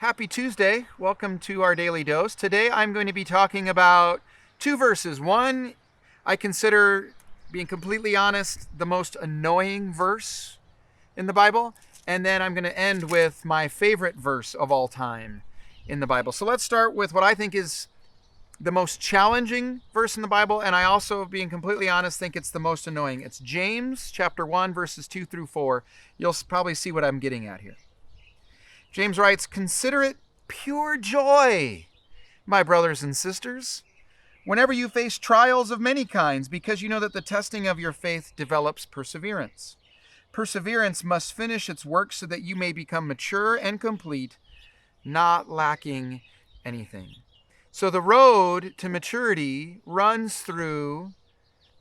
Happy Tuesday. Welcome to our Daily Dose. Today I'm going to be talking about two verses. One, I consider, being completely honest, the most annoying verse in the Bible. And then I'm going to end with my favorite verse of all time in the Bible. So let's start with what I think is the most challenging verse in the Bible. And I also, being completely honest, think it's the most annoying. It's James chapter 1, verses 2 through 4. You'll probably see what I'm getting at here. James writes, "Consider it pure joy, my brothers and sisters, whenever you face trials of many kinds, because you know that the testing of your faith develops perseverance. Perseverance must finish its work so that you may become mature and complete, not lacking anything." So the road to maturity runs through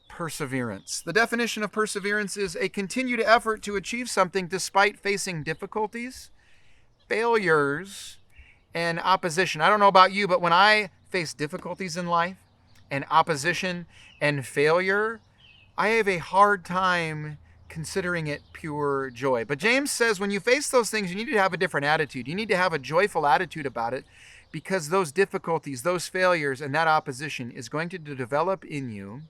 perseverance. The definition of perseverance is a continued effort to achieve something despite facing difficulties, failures, and opposition. I don't know about you, but when I face difficulties in life and opposition and failure, I have a hard time considering it pure joy. But James says when you face those things, you need to have a different attitude. You need to have a joyful attitude about it, because those difficulties, those failures, and that opposition is going to develop in you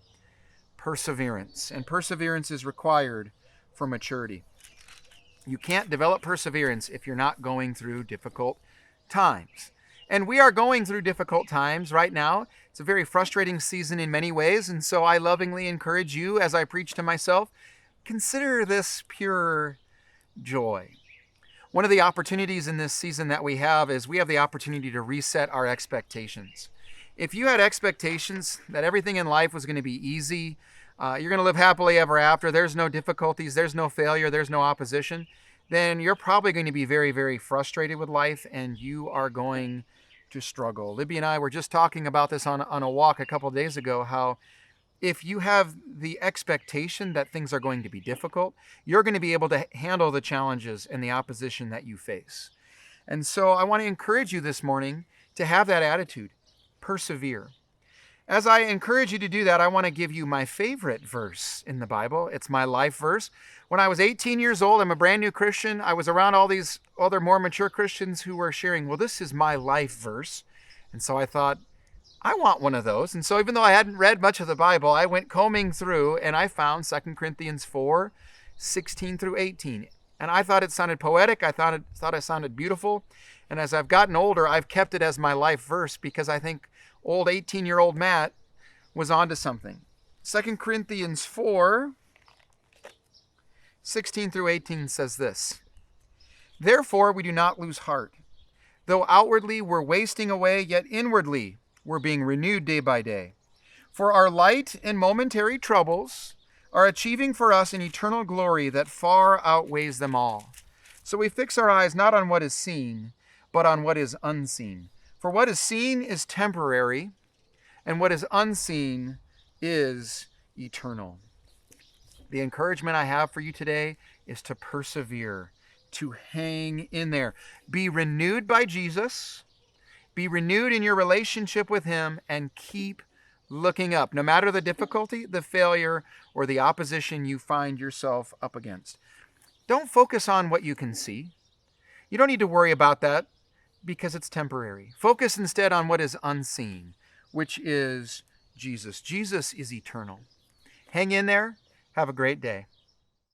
perseverance. And perseverance is required for maturity. You can't develop perseverance if you're not going through difficult times. And we are going through difficult times right now. It's a very frustrating season in many ways. And so I lovingly encourage you, as I preach to myself, consider this pure joy. One of the opportunities in this season that we have is we have the opportunity to reset our expectations. If you had expectations that everything in life was going to be easy, you're going to live happily ever after, there's no difficulties, there's no failure, there's no opposition, then you're probably going to be very, very frustrated with life, and you are going to struggle. Libby and I were just talking about this on a walk a couple of days ago, how if you have the expectation that things are going to be difficult, you're going to be able to handle the challenges and the opposition that you face. And so I want to encourage you this morning to have that attitude. Persevere. As I encourage you to do that, I want to give you my favorite verse in the Bible. It's my life verse. When I was 18 years old, I'm a brand new Christian. I was around all these other more mature Christians who were sharing, well, this is my life verse. And so I thought, I want one of those. And so even though I hadn't read much of the Bible, I went combing through and I found 2 Corinthians 4, 16 through 18. And I thought it sounded poetic. I thought it sounded beautiful. And as I've gotten older, I've kept it as my life verse because I think old 18-year-old Matt was onto something. 2 Corinthians 4, 16 through 18 says this: "Therefore we do not lose heart. Though outwardly we're wasting away, yet inwardly we're being renewed day by day. For our light and momentary troubles are achieving for us an eternal glory that far outweighs them all. So we fix our eyes not on what is seen, but on what is unseen. For what is seen is temporary, and what is unseen is eternal." The encouragement I have for you today is to persevere, to hang in there. Be renewed by Jesus. Be renewed in your relationship with Him, and keep looking up, no matter the difficulty, the failure, or the opposition you find yourself up against. Don't focus on what you can see. You don't need to worry about that because it's temporary. Focus instead on what is unseen, which is Jesus. Jesus is eternal. Hang in there. Have a great day.